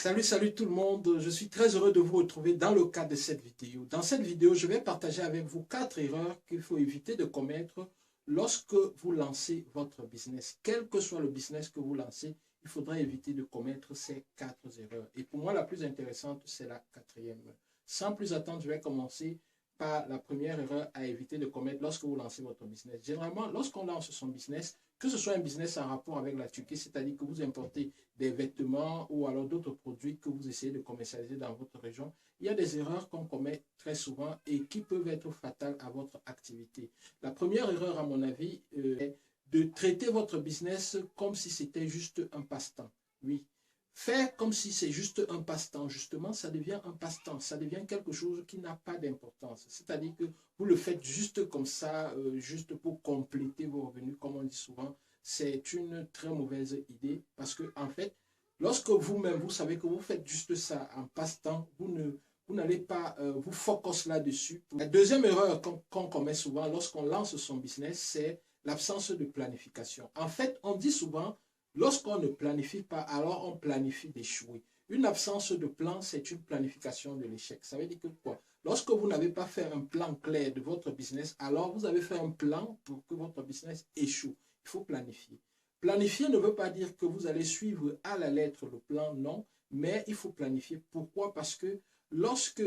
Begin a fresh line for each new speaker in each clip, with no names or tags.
Salut tout le monde, je suis très heureux de vous retrouver dans le cadre de cette vidéo. Dans cette vidéo, je vais partager avec vous 4 erreurs qu'il faut éviter de commettre lorsque vous lancez votre business. Quel que soit le business que vous lancez, il faudra éviter de commettre ces 4 erreurs. Et pour moi, la plus intéressante, c'est la quatrième. Sans plus attendre, je vais commencer par la première erreur à éviter de commettre lorsque vous lancez votre business. Généralement, lorsqu'on lance son business, que ce soit un business en rapport avec la Turquie, c'est-à-dire que vous importez des vêtements ou alors d'autres produits que vous essayez de commercialiser dans votre région, il y a des erreurs qu'on commet très souvent et qui peuvent être fatales à votre activité. La première erreur, à mon avis, est de traiter votre business comme si c'était juste un passe-temps. Oui. Faire comme si c'est juste un passe-temps, justement, ça devient un passe-temps, ça devient quelque chose qui n'a pas d'importance. C'est-à-dire que vous le faites juste comme ça, juste pour compléter vos revenus, comme on dit souvent. C'est une très mauvaise idée parce que, en fait, lorsque vous-même, vous savez que vous faites juste ça en passe-temps, vous n'allez pas vous focus là-dessus. La deuxième erreur qu'on commet souvent lorsqu'on lance son business, c'est l'absence de planification. En fait, on dit souvent, lorsqu'on ne planifie pas, alors on planifie d'échouer. Une absence de plan, c'est une planification de l'échec. Ça veut dire que quoi? Lorsque vous n'avez pas fait un plan clair de votre business, alors vous avez fait un plan pour que votre business échoue. Il faut planifier. Planifier ne veut pas dire que vous allez suivre à la lettre le plan, non, mais il faut planifier. Pourquoi? Parce que lorsque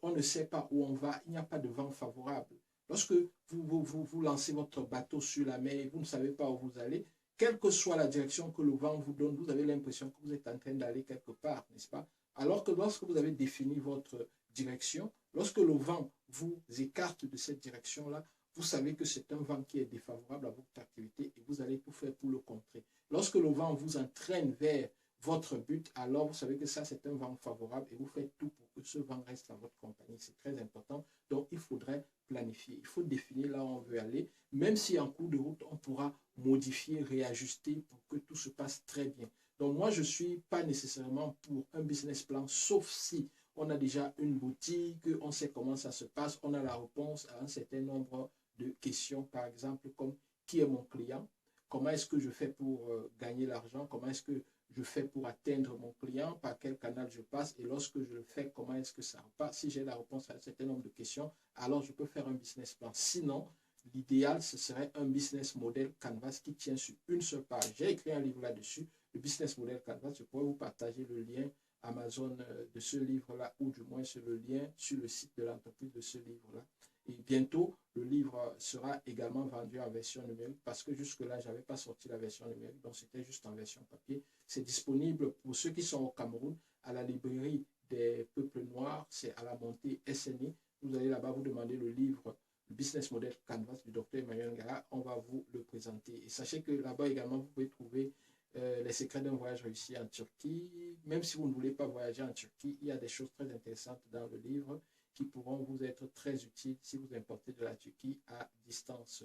on ne sait pas où on va, il n'y a pas de vent favorable. Lorsque vous lancez votre bateau sur la mer et vous ne savez pas où vous allez, quelle que soit la direction que le vent vous donne, vous avez l'impression que vous êtes en train d'aller quelque part, n'est-ce pas? Alors que lorsque vous avez défini votre direction, lorsque le vent vous écarte de cette direction-là, vous savez que c'est un vent qui est défavorable à votre activité et vous allez tout faire pour le contrer. Lorsque le vent vous entraîne vers votre but, alors vous savez que ça, c'est un vent favorable et vous faites tout pour que ce vent reste dans votre compagnie. C'est très important. Donc, il faudrait planifier. Il faut définir là où on veut aller, même si en cours de route, on pourra modifier, réajuster pour que tout se passe très bien. Donc, moi, je ne suis pas nécessairement pour un business plan, sauf si on a déjà une boutique, on sait comment ça se passe, on a la réponse à un certain nombre de questions, par exemple, comme qui est mon client, comment est-ce que je fais pour gagner l'argent, comment est-ce que je fais pour atteindre mon client, par quel canal je passe, et lorsque je le fais, comment est-ce que ça repart. Si j'ai la réponse à un certain nombre de questions, alors je peux faire un business plan. Sinon, l'idéal, ce serait un business model Canvas qui tient sur une seule page. J'ai écrit un livre là-dessus, le business model Canvas. Je pourrais vous partager le lien Amazon de ce livre-là, ou du moins sur le lien sur le site de l'entreprise de ce livre-là. Et bientôt, le livre sera également vendu en version numérique parce que jusque-là, je n'avais pas sorti la version numérique, donc c'était juste en version papier. C'est disponible pour ceux qui sont au Cameroun à la librairie des peuples noirs, c'est à la montée SNI. Vous allez là-bas, vous demandez le livre le Business Model Canvas du Dr Emmanuel Ngara, on va vous le présenter. Et sachez que là-bas également, vous pouvez trouver les secrets d'un voyage réussi en Turquie. Même si vous ne voulez pas voyager en Turquie, il y a des choses très intéressantes dans le livre qui pourront vous être très utiles si vous importez de la Turquie à distance.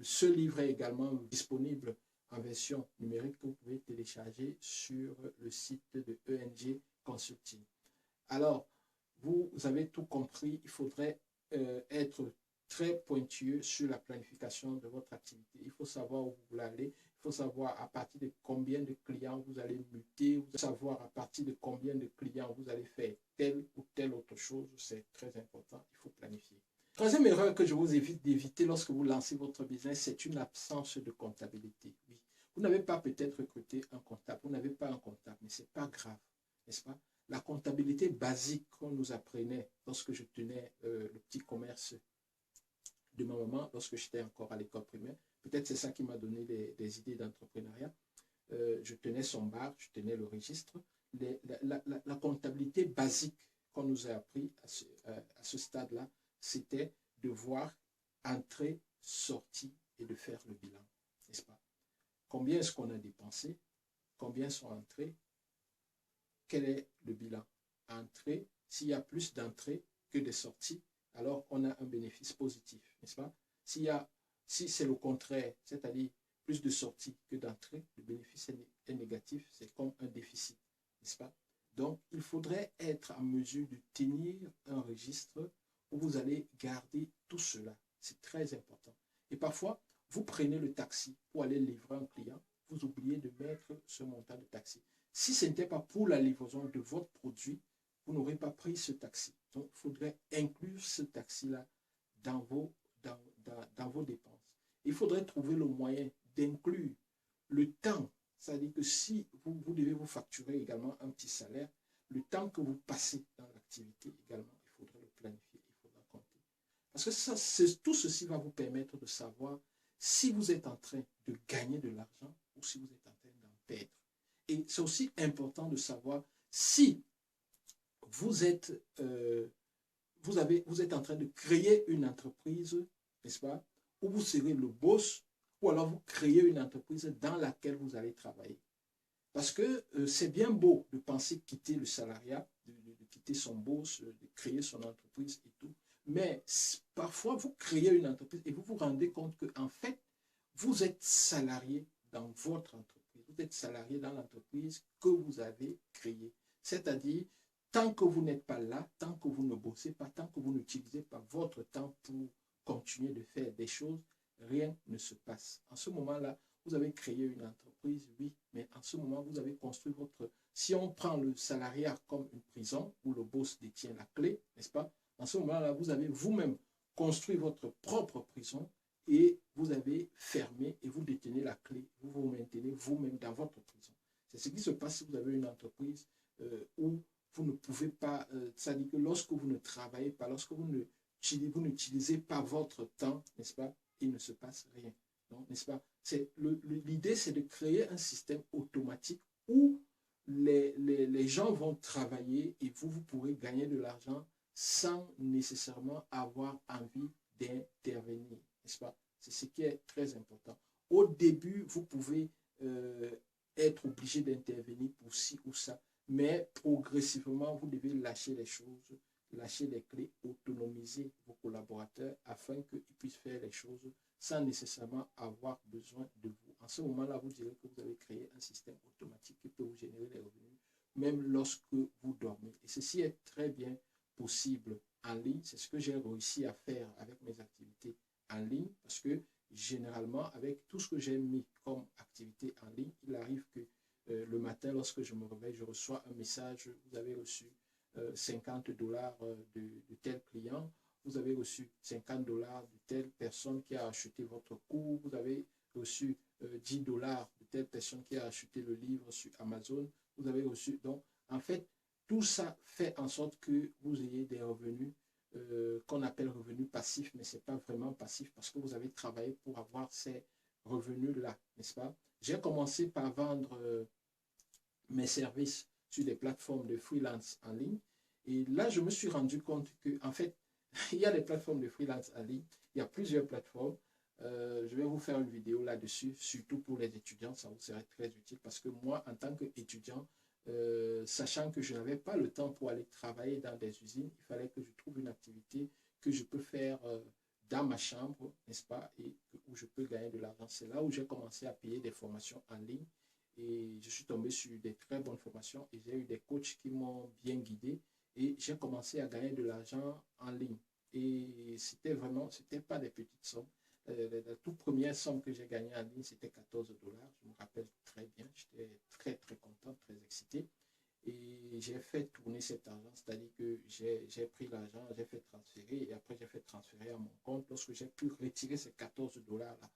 Ce livre est également disponible en version numérique que vous pouvez télécharger sur le site de ENG Consulting. Alors, vous avez tout compris, il faudrait être très pointueux sur la planification de votre activité. Il faut savoir où vous voulez aller, il faut savoir à partir de combien de clients vous allez muter, vous savoir à partir de combien de clients vous allez faire telle ou telle autre chose. C'est très important, il faut planifier. Troisième erreur que je vous évite d'éviter lorsque vous lancez votre business, c'est une absence de comptabilité. Oui, vous n'avez pas peut-être recruté un comptable, vous n'avez pas un comptable, mais ce n'est pas grave, n'est-ce pas? La comptabilité basique qu'on nous apprenait lorsque je tenais le petit commerce de ma maman, lorsque j'étais encore à l'école primaire, peut-être c'est ça qui m'a donné des idées d'entrepreneuriat. Je tenais son bar, je tenais le registre. La comptabilité basique qu'on nous a appris à ce stade-là, c'était de voir entrée, sortie et de faire le bilan, n'est-ce pas? Combien est-ce qu'on a dépensé? Combien sont entrées? Quel est le bilan? Entrée, s'il y a plus d'entrées que de sorties, alors on a un bénéfice positif, n'est-ce pas? Si c'est le contraire, c'est-à-dire plus de sorties que d'entrées, le bénéfice est négatif, c'est comme un déficit, n'est-ce pas? Donc, il faudrait être en mesure de tenir un registre où vous allez garder tout cela. C'est très important. Et parfois, vous prenez le taxi pour aller livrer un client, vous oubliez de mettre ce montant de taxi. Si ce n'était pas pour la livraison de votre produit, vous n'aurez pas pris ce taxi. Donc, il faudrait inclure ce taxi-là dans vos dépenses. Il faudrait trouver le moyen d'inclure le temps. C'est-à-dire que si vous devez vous facturer également un petit salaire, le temps que vous passez dans l'activité également, il faudrait le planifier, il faudra compter. Parce que ça, tout ceci va vous permettre de savoir si vous êtes en train de gagner de l'argent ou si vous êtes en train d'en perdre. Et c'est aussi important de savoir si vous êtes, vous êtes en train de créer une entreprise, n'est-ce pas, où vous serez le boss, ou alors vous créez une entreprise dans laquelle vous allez travailler. Parce que c'est bien beau de penser quitter le salariat, de quitter son boss, de créer son entreprise et tout. Mais parfois, vous créez une entreprise et vous vous rendez compte qu'en fait, vous êtes salarié dans votre entreprise. Vous êtes salarié dans l'entreprise que vous avez créée. C'est-à-dire, tant que vous n'êtes pas là, tant que vous ne bossez pas, tant que vous n'utilisez pas votre temps pour continuer de faire des choses, rien ne se passe. En ce moment-là, vous avez créé une entreprise, oui, mais en ce moment, vous avez construit votre... Si on prend le salariat comme une prison où le boss détient la clé, n'est-ce pas? En ce moment-là, vous avez vous-même construit votre propre prison et vous avez fermé et vous détenez la clé. Vous vous maintenez vous-même dans votre prison. C'est ce qui se passe si vous avez une entreprise où vous ne pouvez pas... c'est-à-dire que lorsque vous ne travaillez pas, lorsque vous n'utilisez pas votre temps, n'est-ce pas? Il ne se passe rien. N'est-ce pas? L'idée, c'est de créer un système automatique où les gens vont travailler et vous pourrez gagner de l'argent sans nécessairement avoir envie d'intervenir, n'est-ce pas? C'est ce qui est très important. Au début, vous pouvez être obligé d'intervenir pour ci ou ça, mais progressivement, vous devez lâcher les choses, lâcher les clés, autonomiser vos collaborateurs afin qu'ils puissent faire les choses sans nécessairement avoir besoin de vous. En ce moment-là, vous direz que vous avez créé un système automatique qui peut vous générer des revenus, même lorsque vous dormez. Et ceci est très bien possible en ligne. C'est ce que j'ai réussi à faire avec mes activités en ligne, parce que généralement, avec tout ce que j'ai mis comme activité en ligne, il arrive que le matin, lorsque je me réveille, je reçois un message, vous avez reçu 50 $ de tel client, vous avez reçu 50 $ de telle personne qui a acheté votre cours, vous avez reçu 10 $ de telle personne qui a acheté le livre sur Amazon, vous avez reçu, donc en fait, tout ça fait en sorte que vous ayez des revenus qu'on appelle revenus passifs, mais ce n'est pas vraiment passif parce que vous avez travaillé pour avoir ces revenus-là, n'est-ce pas? J'ai commencé par vendre mes services sur des plateformes de freelance en ligne. Et là, je me suis rendu compte que, en fait, il y a des plateformes de freelance en ligne. Il y a plusieurs plateformes. Je vais vous faire une vidéo là-dessus, surtout pour les étudiants. Ça vous serait très utile parce que moi, en tant qu'étudiant, sachant que je n'avais pas le temps pour aller travailler dans des usines, il fallait que je trouve une activité que je peux faire dans ma chambre, n'est-ce pas, et où je peux gagner de l'argent. C'est là où j'ai commencé à payer des formations en ligne. Et je suis tombé sur des très bonnes formations et j'ai eu des coachs qui m'ont bien guidé et j'ai commencé à gagner de l'argent en ligne. Et c'était vraiment, c'était pas des petites sommes. La toute première somme que j'ai gagnée en ligne, c'était 14 $. Je me rappelle très bien, j'étais très très content, très excité. Et j'ai fait tourner cet argent, c'est-à-dire que j'ai pris l'argent, j'ai fait transférer et après j'ai fait transférer à mon compte. Lorsque j'ai pu retirer ces 14 $ là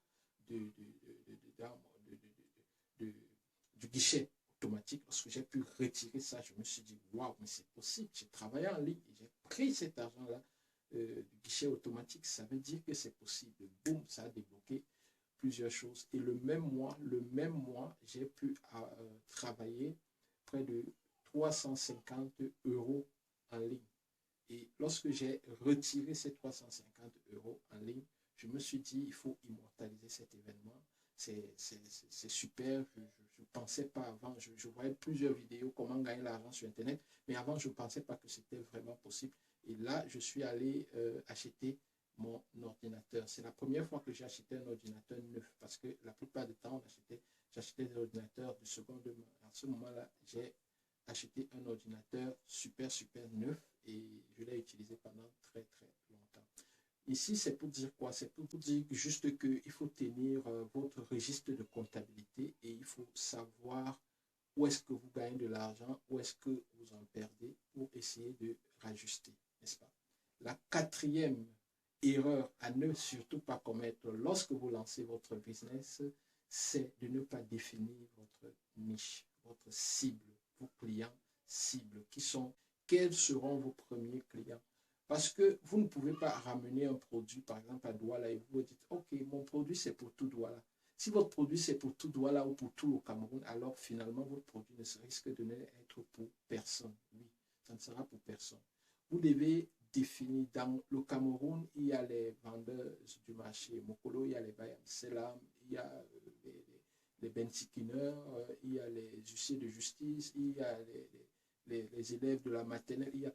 du guichet automatique, lorsque j'ai pu retirer ça, je me suis dit, waouh, mais c'est possible, j'ai travaillé en ligne et j'ai pris cet argent-là du guichet automatique, ça veut dire que c'est possible. Boum, ça a débloqué plusieurs choses. Et le même mois, j'ai pu travailler près de 350 € en ligne. Et lorsque j'ai retiré ces 350 € en ligne, je me suis dit, il faut immortaliser cet événement. C'est super. Je ne pensais pas avant. Je voyais plusieurs vidéos, comment gagner l'argent sur Internet. Mais avant, je ne pensais pas que c'était vraiment possible. Et là, je suis allé acheter mon ordinateur. C'est la première fois que j'ai acheté un ordinateur neuf. Parce que la plupart du temps, j'achetais des ordinateurs de seconde main. À ce moment-là, j'ai acheté un ordinateur super neuf et je l'ai utilisé pendant très longtemps. Ici, c'est pour dire quoi? C'est pour dire juste qu'il faut tenir votre registre de comptabilité et il faut savoir où est-ce que vous gagnez de l'argent, où est-ce que vous en perdez, pour essayer de rajuster, n'est-ce pas? La quatrième erreur à ne surtout pas commettre lorsque vous lancez votre business, c'est de ne pas définir votre niche, votre cible, vos clients cibles, quels seront vos premiers clients. Parce que vous ne pouvez pas ramener un produit, par exemple, à Douala, et vous vous dites, OK, mon produit, c'est pour tout Douala. Si votre produit, c'est pour tout Douala ou pour tout le Cameroun, alors finalement, votre produit ne risque de n'être pour personne. Oui, ça ne sera pour personne. Vous devez définir. Dans le Cameroun, il y a les vendeurs du marché Mokolo, il y a les Bayam Selam, il y a les Bensikineurs, il y a les huissiers de justice, il y a les élèves de la maternelle.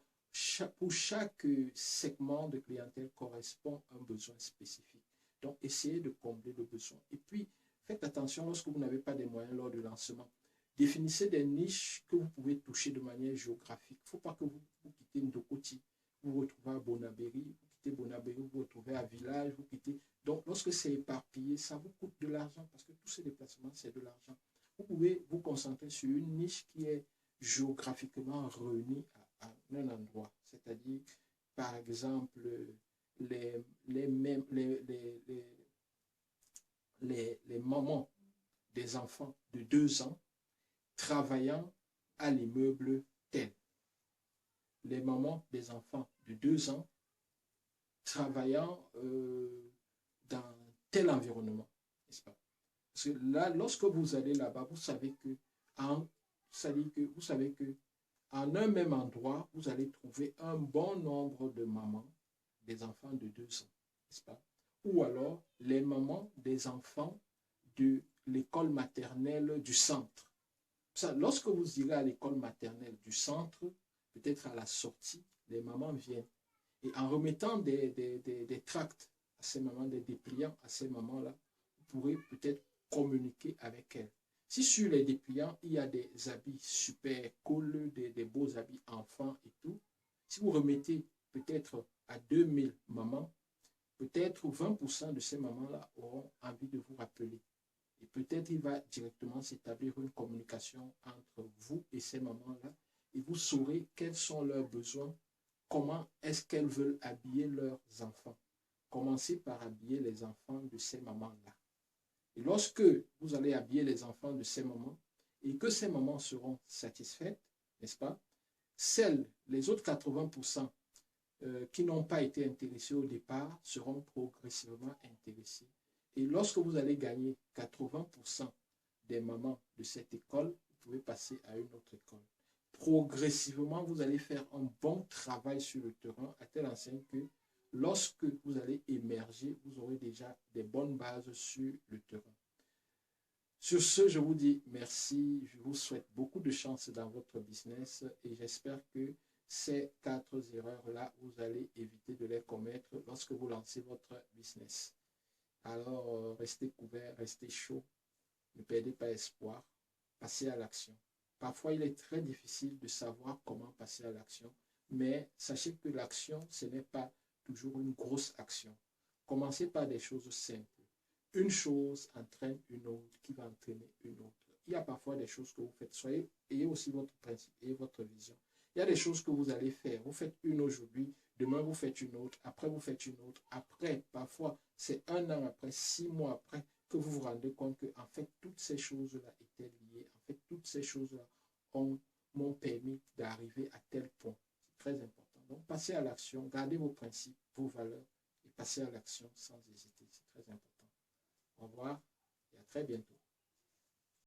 Pour chaque segment de clientèle correspond un besoin spécifique. Donc, essayez de combler le besoin. Et puis, faites attention lorsque vous n'avez pas de moyens lors du lancement. Définissez des niches que vous pouvez toucher de manière géographique. Il ne faut pas que vous quittez Ndokoti, vous vous retrouvez à Bonabéry, vous quittez Bonabéry, vous vous retrouvez à Village, vous quittez. Donc, lorsque c'est éparpillé, ça vous coûte de l'argent parce que tous ces déplacements, c'est de l'argent. Vous pouvez vous concentrer sur une niche qui est géographiquement réunie à un endroit. C'est-à-dire, par exemple, les mamans des enfants de 2 ans travaillant à l'immeuble tel. Les mamans des enfants de 2 ans travaillant dans tel environnement, n'est-ce pas? Parce que là, lorsque vous allez là-bas, vous savez que en un même endroit, vous allez trouver un bon nombre de mamans des enfants de 2 ans, n'est-ce pas? Ou alors les mamans des enfants de l'école maternelle du centre. Ça, lorsque vous irez à l'école maternelle du centre, peut-être à la sortie, les mamans viennent. Et en remettant des tracts à ces mamans, des dépliants à ces mamans-là, vous pourrez peut-être communiquer avec elles. Si sur les dépliants, il y a des habits super cool, des beaux habits enfants et tout, si vous remettez peut-être à 2000 mamans, peut-être 20% de ces mamans-là auront envie de vous rappeler. Et peut-être il va directement s'établir une communication entre vous et ces mamans-là et vous saurez quels sont leurs besoins, comment est-ce qu'elles veulent habiller leurs enfants. Commencez par habiller les enfants de ces mamans-là. Et lorsque vous allez habiller les enfants de ces mamans et que ces mamans seront satisfaites, n'est-ce pas? Les autres 80% qui n'ont pas été intéressés au départ seront progressivement intéressés. Et lorsque vous allez gagner 80% des mamans de cette école, vous pouvez passer à une autre école. Progressivement, vous allez faire un bon travail sur le terrain à telle enseigne que lorsque vous allez émerger, vous aurez déjà des bonnes bases sur le terrain. Sur ce, je vous dis merci. Je vous souhaite beaucoup de chance dans votre business et j'espère que ces 4 erreurs-là, vous allez éviter de les commettre lorsque vous lancez votre business. Alors, restez couverts, restez chaud, ne perdez pas espoir, passez à l'action. Parfois, il est très difficile de savoir comment passer à l'action, mais sachez que l'action, ce n'est pas toujours une grosse action. Commencez par des choses simples. Une chose entraîne une autre qui va entraîner une autre. Il y a parfois des choses que vous faites. Ayez aussi votre principe et votre vision. Il y a des choses que vous allez faire. Vous faites une aujourd'hui, demain vous faites une autre, après vous faites une autre. Après, parfois, c'est 1 an après, 6 mois après, que vous vous rendez compte que, en fait, toutes ces choses-là étaient liées. En fait, toutes ces choses-là m'ont permis d'arriver à tel point. C'est très important. Donc, passez à l'action, gardez vos principes, vos valeurs et passez à l'action sans hésiter. C'est très important. Au revoir et à très bientôt.